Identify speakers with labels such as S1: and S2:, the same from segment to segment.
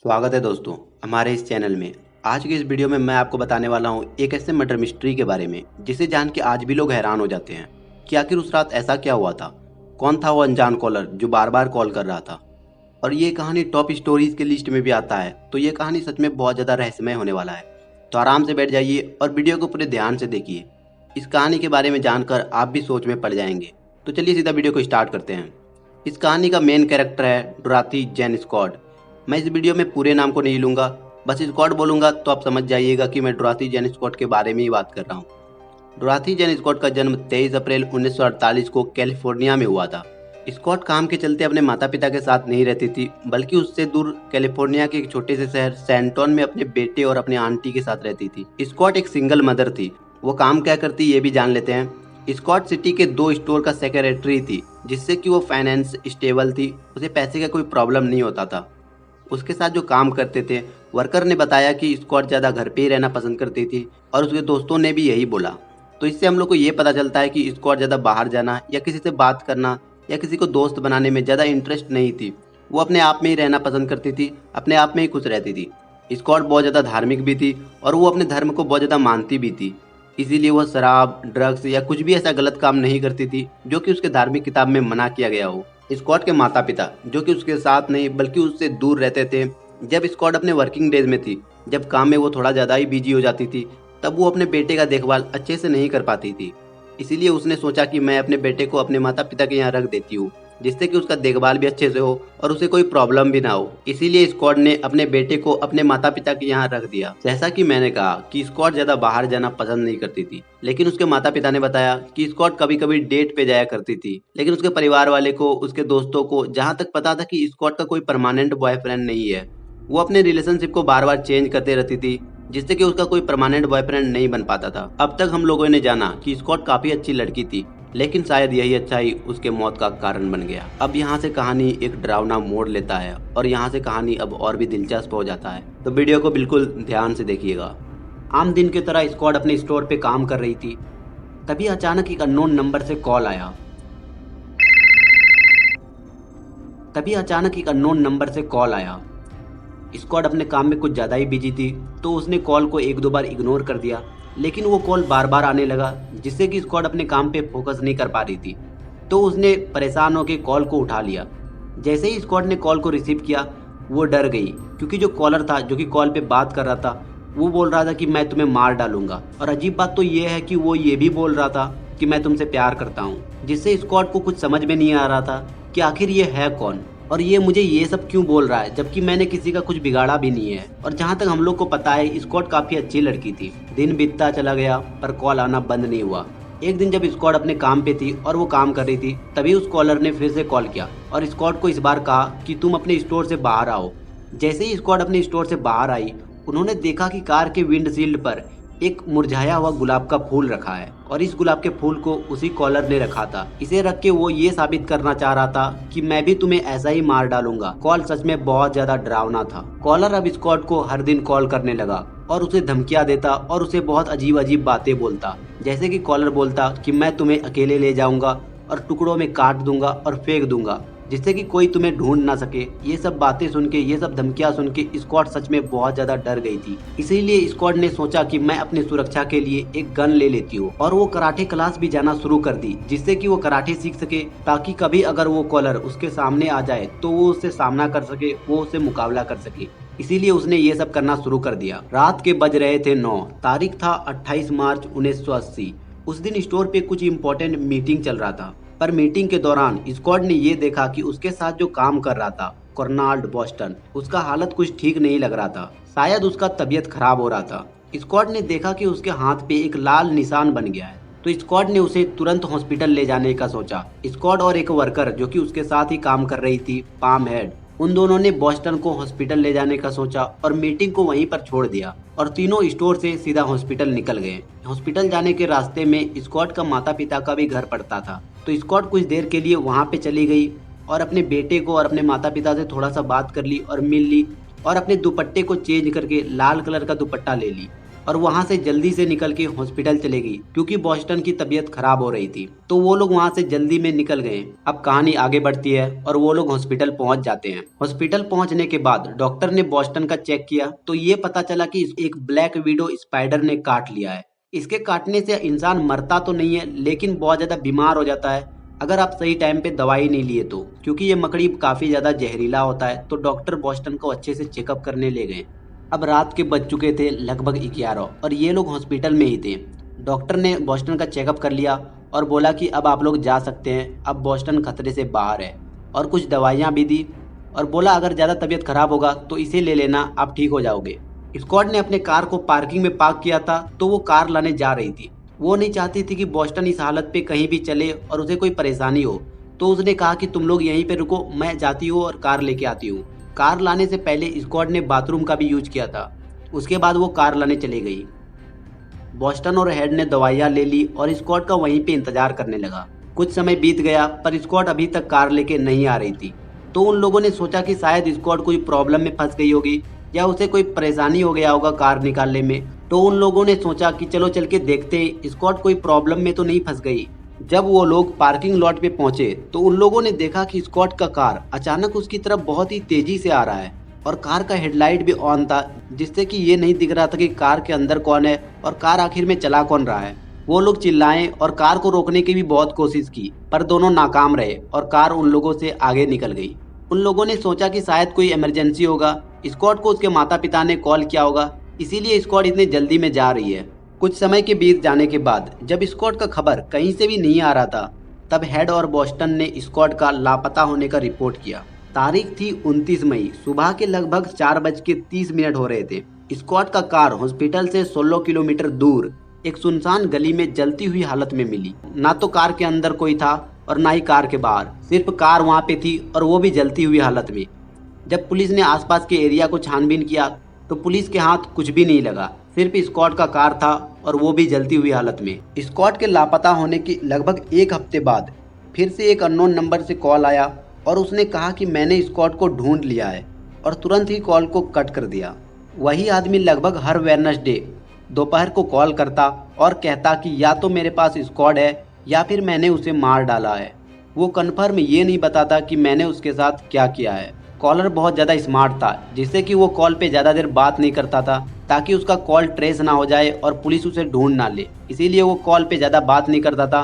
S1: स्वागत है दोस्तों हमारे इस चैनल में। आज की इस वीडियो में मैं आपको बताने वाला हूँ एक ऐसे मर्डर मिस्ट्री के बारे में जिसे जान के आज भी लोग हैरान हो जाते हैं कि आखिर उस रात ऐसा क्या हुआ था। कौन था वो अनजान कॉलर जो बार बार कॉल कर रहा था। और ये कहानी टॉप स्टोरीज के लिस्ट में भी आता है, तो ये कहानी सच में बहुत ज़्यादा रहस्यमय होने वाला है। तो आराम से बैठ जाइए और वीडियो को पूरे ध्यान से देखिए। इस कहानी के बारे में जानकर आप भी सोच में पड़ जाएंगे। तो चलिए सीधा वीडियो को स्टार्ट करते हैं। इस कहानी का मेन कैरेक्टर है डोराथी जेन स्कॉट। मैं इस वीडियो में पूरे नाम को नहीं लूंगा, बस स्कॉट बोलूंगा तो आप समझ जाइएगा कि मैं डोराथी जेन स्कॉट के बारे में ही बात कर रहा हूँ। डोराथी जेन स्कॉट का जन्म 23 अप्रैल 1948 को कैलिफोर्निया में हुआ था। स्कॉट काम के चलते अपने माता पिता के साथ नहीं रहती थी, बल्कि उससे दूर कैलिफोर्निया के एक छोटे से शहर सैंटोन में अपने बेटे और अपने आंटी के साथ रहती थी। स्कॉट एक सिंगल मदर थी। वो काम क्या करती ये भी जान लेते हैं। स्कॉट सिटी के 2 स्टोर का सेक्रेटरी थी, जिससे कि वो फाइनेंस स्टेबल थी, उसे पैसे का कोई प्रॉब्लम नहीं होता था। उसके साथ जो काम करते थे, वर्कर ने बताया कि स्कॉट ज़्यादा घर पे ही रहना पसंद करती थी और उसके दोस्तों ने भी यही बोला। तो इससे हम लोग को ये पता चलता है कि स्कॉट ज़्यादा बाहर जाना या किसी से बात करना या किसी को दोस्त बनाने में ज़्यादा इंटरेस्ट नहीं थी। वो अपने आप में ही रहना पसंद करती थी, अपने आप में ही खुश रहती थी। स्कॉट बहुत ज़्यादा धार्मिक भी थी और वो अपने धर्म को बहुत ज़्यादा मानती भी थी। इसीलिए वो शराब, ड्रग्स या कुछ भी ऐसा गलत काम नहीं करती थी जो कि उसके धार्मिक किताब में मना किया गया हो। स्कॉट के माता पिता, जो कि उसके साथ नहीं बल्कि उससे दूर रहते थे, जब स्कॉट अपने वर्किंग डेज में थी, जब काम में वो थोड़ा ज़्यादा ही बिजी हो जाती थी, तब वो अपने बेटे का देखभाल अच्छे से नहीं कर पाती थी। इसीलिए उसने सोचा कि मैं अपने बेटे को अपने माता पिता के यहाँ रख देती हूँ, जिससे कि उसका देखभाल भी अच्छे से हो और उसे कोई प्रॉब्लम भी ना हो। इसीलिए स्कॉट ने अपने बेटे को अपने माता पिता के यहाँ रख दिया। जैसा कि मैंने कहा कि स्कॉट ज़्यादा बाहर जाना पसंद नहीं करती थी, लेकिन उसके माता पिता ने बताया कि स्कॉट कभी कभी डेट पे जाया करती थी। लेकिन उसके परिवार वाले को, उसके दोस्तों को जहाँ तक पता था कि स्कॉट का कोई परमानेंट बॉयफ्रेंड नहीं है। वो अपने रिलेशनशिप को बार बार चेंज करते रहती थी, जिससे कि उसका कोई परमानेंट बॉयफ्रेंड नहीं बन पाता था। अब तक हम लोगों ने जाना कि स्कॉट काफी अच्छी लड़की थी, लेकिन शायद यही अच्छाई उसके मौत का कारण बन गया। अब यहाँ से कहानी एक डरावना मोड़ लेता है और यहाँ से कहानी अब और भी दिलचस्प हो जाता है, तो वीडियो को बिल्कुल ध्यान से देखिएगा। आम दिन की तरह स्कॉट अपने स्टोर पे काम कर रही थी। तभी अचानक एक अननोन नंबर से कॉल आया। स्कॉट अपने काम में कुछ ज़्यादा ही बिजी थी, तो उसने कॉल को 1-2 बार इग्नोर कर दिया, लेकिन वो कॉल बार बार आने लगा, जिससे कि स्कॉट अपने काम पे फोकस नहीं कर पा रही थी। तो उसने परेशान होकर कॉल को उठा लिया। जैसे ही स्कॉट ने कॉल को रिसीव किया, वो डर गई, क्योंकि जो कॉलर था, जो कि कॉल पे बात कर रहा था, वो बोल रहा था कि मैं तुम्हें मार डालूंगा। और अजीब बात तो ये है कि वो ये भी बोल रहा था कि मैं तुमसे प्यार करता हूँ, जिससे स्कॉट को कुछ समझ में नहीं आ रहा था कि आखिर ये है कौन और ये मुझे ये सब क्यों बोल रहा है, जबकि मैंने किसी का कुछ बिगाड़ा भी नहीं है। और जहाँ तक हम लोग को पता है, स्कॉट काफी अच्छी लड़की थी। दिन बीतता चला गया पर कॉल आना बंद नहीं हुआ। एक दिन जब स्कॉट अपने काम पे थी और वो काम कर रही थी, तभी उस कॉलर ने फिर से कॉल किया और स्कॉट को इस बार कहा कि तुम अपने स्टोर से बाहर आओ। जैसे ही स्कॉट अपने स्टोर से बाहर आई, उन्होंने देखा कि कार के विंडशील्ड पर एक मुरझाया हुआ गुलाब का फूल रखा है और इस गुलाब के फूल को उसी कॉलर ने रखा था। इसे रख के वो ये साबित करना चाह रहा था कि मैं भी तुम्हें ऐसा ही मार डालूंगा। कॉल सच में बहुत ज्यादा डरावना था। कॉलर अब स्कॉट को हर दिन कॉल करने लगा और उसे धमकियां देता और उसे बहुत अजीब अजीब बातें बोलता। जैसे कि कॉलर बोलता कि मैं तुम्हें अकेले ले जाऊंगा और टुकड़ों में काट दूंगा और फेंक दूंगा, जिससे कि कोई तुम्हें ढूंढ ना सके। ये सब बातें सुन के, ये सब धमकियां सुन के स्कॉट सच में बहुत ज्यादा डर गई थी। इसीलिए स्कॉट ने सोचा कि मैं अपनी सुरक्षा के लिए एक गन ले लेती हूँ और वो कराटे क्लास भी जाना शुरू कर दी, जिससे कि वो कराटे सीख सके, ताकि कभी अगर वो कॉलर उसके सामने आ जाए तो वो उससे सामना कर सके, वो उससे मुकाबला कर सके। इसीलिए उसने ये सब करना शुरू कर दिया। रात के बज रहे थे 9। तारीख था 28 मार्च 1980। उस दिन स्टोर पे कुछ इम्पोर्टेंट मीटिंग चल रहा था, पर मीटिंग के दौरान स्कॉट ने ये देखा कि उसके साथ जो काम कर रहा था, कर्नाल्ड बॉस्टन, उसका हालत कुछ ठीक नहीं लग रहा था। शायद उसका तबीयत खराब हो रहा था। स्कॉट ने देखा कि उसके हाथ पे एक लाल निशान बन गया है, तो स्कॉट ने उसे तुरंत हॉस्पिटल ले जाने का सोचा। स्कॉट और एक वर्कर जो कि उसके साथ ही काम कर रही थी, पाम हेड, उन दोनों ने बॉस्टन को हॉस्पिटल ले जाने का सोचा और मीटिंग को वहीं पर छोड़ दिया और तीनों स्टोर से सीधा हॉस्पिटल निकल गए। हॉस्पिटल जाने के रास्ते में स्कॉट का माता पिता का भी घर पड़ता था, तो स्कॉट कुछ देर के लिए वहां पे चली गई और अपने बेटे को और अपने माता पिता से थोड़ा सा बात कर ली और मिल ली और अपने दुपट्टे को चेंज करके लाल कलर का दुपट्टा ले ली और वहाँ से जल्दी से निकल के हॉस्पिटल चले गई क्योंकि बॉस्टन की तबीयत खराब हो रही थी। तो वो लोग वहाँ से जल्दी में निकल गए। अब कहानी आगे बढ़ती है और वो लोग हॉस्पिटल पहुँच जाते हैं। हॉस्पिटल पहुँचने के बाद डॉक्टर ने बॉस्टन का चेक किया तो ये पता चला कि एक ब्लैक विडो स्पाइडर ने काट लिया है। इसके काटने से इंसान मरता तो नहीं है लेकिन बहुत ज्यादा बीमार हो जाता है अगर आप सही टाइम पे दवाई नहीं लिए तो, क्योंकि ये मकड़ी काफी ज्यादा जहरीला होता है। तो डॉक्टर बॉस्टन को अच्छे से चेकअप करने ले गए। अब रात के बज चुके थे लगभग 11 और ये लोग हॉस्पिटल में ही थे। डॉक्टर ने बॉस्टन का चेकअप कर लिया और बोला कि अब आप लोग जा सकते हैं, अब बॉस्टन खतरे से बाहर है, और कुछ दवाइयाँ भी दी और बोला अगर ज़्यादा तबीयत खराब होगा तो इसे ले लेना, आप ठीक हो जाओगे। स्कॉट ने अपने कार को पार्किंग में पार्क किया था तो वो कार लाने जा रही थी। वो नहीं चाहती थी कि बॉस्टन इस हालत पे कहीं भी चले और उसे कोई परेशानी हो। तो उसने कहा कि तुम लोग यहीं पे रुको, मैं जाती हूँ और कार लेके आती हूँ। कार लाने से पहले स्कॉट ने बाथरूम का भी यूज किया था। उसके बाद वो कार लाने चली गई। बॉस्टन और हेड ने दवाइयाँ ले ली और स्कॉट का वहीं पे इंतजार करने लगा। कुछ समय बीत गया पर स्कॉट अभी तक कार लेके नहीं आ रही थी। तो उन लोगों ने सोचा कि शायद स्कॉट कोई प्रॉब्लम में फंस गई होगी या उसे कोई परेशानी हो गया होगा कार निकालने में। तो उन लोगों ने सोचा कि चलो चल के देखते हैं स्कॉट कोई प्रॉब्लम में तो नहीं फंस गई। जब वो लोग पार्किंग लॉट पे पहुंचे तो उन लोगों ने देखा कि स्कॉट का कार अचानक उसकी तरफ बहुत ही तेजी से आ रहा है और कार का हेडलाइट भी ऑन था, जिससे कि ये नहीं दिख रहा था कि कार के अंदर कौन है और कार आखिर में चला कौन रहा है। वो लोग चिल्लाए और कार को रोकने की भी बहुत कोशिश की पर दोनों नाकाम रहे और कार उन लोगों से आगे निकल गई। उन लोगों ने सोचा कि शायद कोई इमरजेंसी होगा, स्कॉट को उसके माता पिता ने कॉल किया होगा, इसीलिए स्कॉट इतनी जल्दी में जा रही है। कुछ समय के बीत जाने के बाद जब स्कॉट का खबर कहीं से भी नहीं आ रहा था तब हेड और बॉस्टन ने स्कॉट का लापता होने का रिपोर्ट किया। तारीख थी 29 मई, सुबह के लगभग 4:30 हो रहे थे। स्कॉट का कार हॉस्पिटल से 16 किलोमीटर दूर एक सुनसान गली में जलती हुई हालत में मिली। ना तो कार के अंदर कोई था और ना ही कार के बाहर, सिर्फ कार वहां पे थी और वो भी जलती हुई हालत में। जब पुलिस ने आसपास के एरिया को छानबीन किया तो पुलिस के हाथ कुछ भी नहीं लगा, सिर्फ स्कॉट का कार था और वो भी जलती हुई हालत में। स्कॉट के लापता होने की लगभग एक हफ्ते बाद फिर से एक अननोन नंबर से कॉल आया और उसने कहा कि मैंने स्कॉट को ढूंढ लिया है, और तुरंत ही कॉल को कट कर दिया। वही आदमी लगभग हर वेडनेसडे दोपहर को कॉल करता और कहता कि या तो मेरे पास स्कॉट है या फिर मैंने उसे मार डाला है। वो कन्फर्म ये नहीं बताता कि मैंने उसके साथ क्या किया है। कॉलर बहुत ज़्यादा स्मार्ट था, जिससे कि वो कॉल पे ज़्यादा देर बात नहीं करता था ताकि उसका कॉल ट्रेस ना हो जाए और पुलिस उसे ढूंढ ना ले। इसीलिए वो कॉल पे ज़्यादा बात नहीं करता था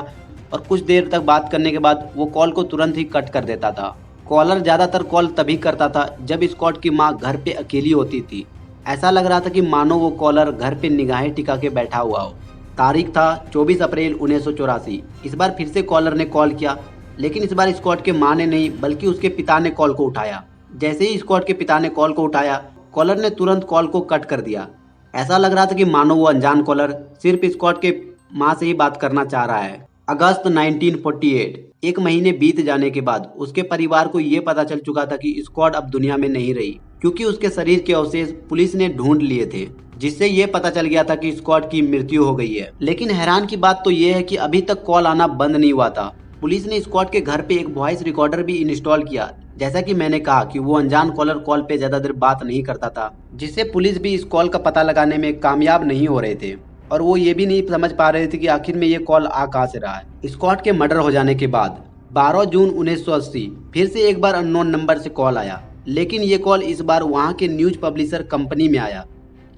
S1: और कुछ देर तक बात करने के बाद वो कॉल को तुरंत ही कट कर देता था। कॉलर ज़्यादातर कॉल तभी करता था जब स्कॉट की माँ घर पे अकेली होती थी। ऐसा लग रहा था कि मानो वो कॉलर घर पे निगाहें टिका के बैठा हुआ हो। तारीख था 24 अप्रैल 1984। इस बार फिर से कॉलर ने कॉल किया, लेकिन इस बार स्कॉट के माँ ने नहीं बल्कि उसके पिता ने कॉल को उठाया। जैसे ही स्कॉट के पिता ने कॉल को उठाया, कॉलर ने तुरंत कॉल को कट कर दिया। ऐसा लग रहा था कि मानो वो अनजान कॉलर सिर्फ स्कॉट के माँ से ही बात करना चाह रहा है। अगस्त 1948, एक महीने बीत जाने के बाद उसके परिवार को ये पता चल चुका था कि स्कॉट अब दुनिया में नहीं रही, क्योंकि उसके शरीर के अवशेष पुलिस ने ढूंढ लिए थे, जिससे ये पता चल गया था कि स्कॉट की मृत्यु हो गई है। लेकिन हैरान की बात तो ये है कि अभी तक कॉल आना बंद नहीं हुआ था। पुलिस ने स्कॉट के घर पे एक वॉइस रिकॉर्डर भी इंस्टॉल किया। जैसा कि मैंने कहा कि वो अनजान कॉलर कॉल पे ज्यादा देर बात नहीं करता था, जिससे पुलिस भी इस कॉल का पता लगाने में कामयाब नहीं हो रहे थे और वो ये भी नहीं समझ पा रहे थे कि आखिर में ये कॉल आ कहाँ से रहा है। स्कॉट के मर्डर हो जाने के बाद 12 जून 1980 फिर से एक बार अननोन नंबर से कॉल आया, लेकिन ये कॉल इस बार वहाँ के न्यूज पब्लिशर कंपनी में आया।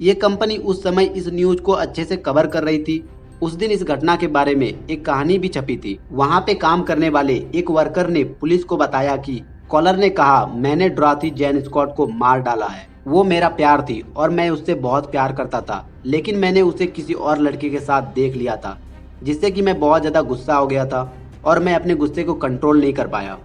S1: ये कंपनी उस समय इस न्यूज को अच्छे से कवर कर रही थी। उस दिन इस घटना के बारे में एक कहानी भी छपी थी। वहाँ पे काम करने वाले एक वर्कर ने पुलिस को बताया कि कॉलर ने कहा, मैंने डोरोथी जैन स्कॉट को मार डाला है। वो मेरा प्यार थी और मैं उससे बहुत प्यार करता था, लेकिन मैंने उसे किसी और लड़के के साथ देख लिया था, जिससे कि मैं बहुत ज़्यादा गुस्सा हो गया था और मैं अपने गुस्से को कंट्रोल नहीं कर पाया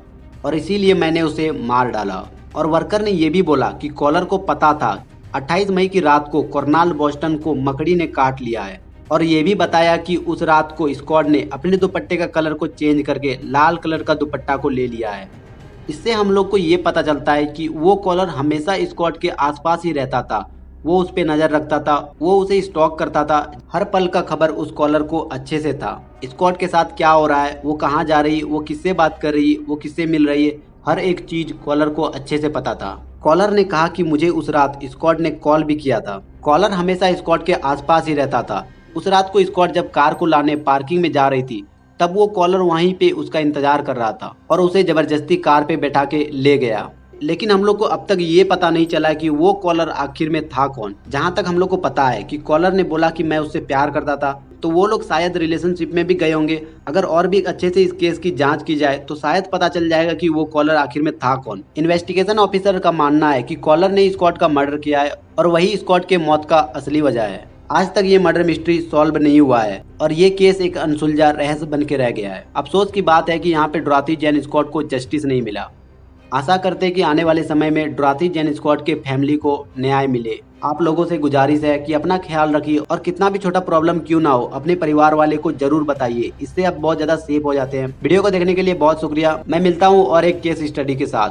S1: और इसीलिए मैंने उसे मार डाला। और वर्कर ने यह भी बोला कि कॉलर को पता था 28 मई की रात को कर्नाल बॉस्टन को मकड़ी ने काट लिया है, और ये भी बताया कि उस रात को स्कॉट ने अपने दुपट्टे का कलर को चेंज करके लाल कलर का दुपट्टा को ले लिया है। इससे हम लोग को ये पता चलता है कि वो कॉलर हमेशा स्कॉट के आसपास ही रहता था, वो उस पे नज़र रखता था, वो उसे स्टॉक करता था। हर पल का खबर उस कॉलर को अच्छे से था। स्कॉट के साथ क्या हो रहा है, वो कहाँ जा रही, वो किससे बात कर रही, वो किससे मिल रही है, हर एक चीज कॉलर को अच्छे से पता था। कॉलर ने कहा कि मुझे उस रात स्कॉट ने कॉल भी किया था। कॉलर हमेशा स्कॉट के आसपास ही रहता था। उस रात को स्कॉट जब कार को लाने पार्किंग में जा रही थी, तब वो कॉलर वहीं पे उसका इंतजार कर रहा था और उसे जबरदस्ती कार पे बैठा के ले गया। लेकिन हम लोग को अब तक ये पता नहीं चला कि वो कॉलर आखिर में था कौन। जहाँ तक हम लोग को पता है कि कॉलर ने बोला कि मैं उससे प्यार करता था, तो वो लोग शायद रिलेशनशिप में भी गए होंगे। अगर और भी अच्छे से इस केस की जांच की जाए तो शायद पता चल जाएगा कि वो कॉलर आखिर में था कौन। इन्वेस्टिगेशन ऑफिसर का मानना है कि कॉलर ने स्कॉट का मर्डर किया है और वही स्कॉट के मौत का असली वजह है। आज तक ये मर्डर मिस्ट्री सॉल्व नहीं हुआ है और ये केस एक अनसुलझा रहस्य बन के रह गया है। अफसोस की बात है कि यहाँ पे डोरोथी जैन स्कॉट को जस्टिस नहीं मिला। आशा करते हैं कि आने वाले समय में डोरोथी जैन स्कॉट के फैमिली को न्याय मिले। आप लोगों से गुजारिश है कि अपना ख्याल रखिए और कितना भी छोटा प्रॉब्लम क्यों ना हो, अपने परिवार वाले को जरूर बताइए। इससे आप बहुत ज्यादा सेफ हो जाते हैं। वीडियो को देखने के लिए बहुत शुक्रिया। मैं मिलता हूँ और एक केस स्टडी के साथ।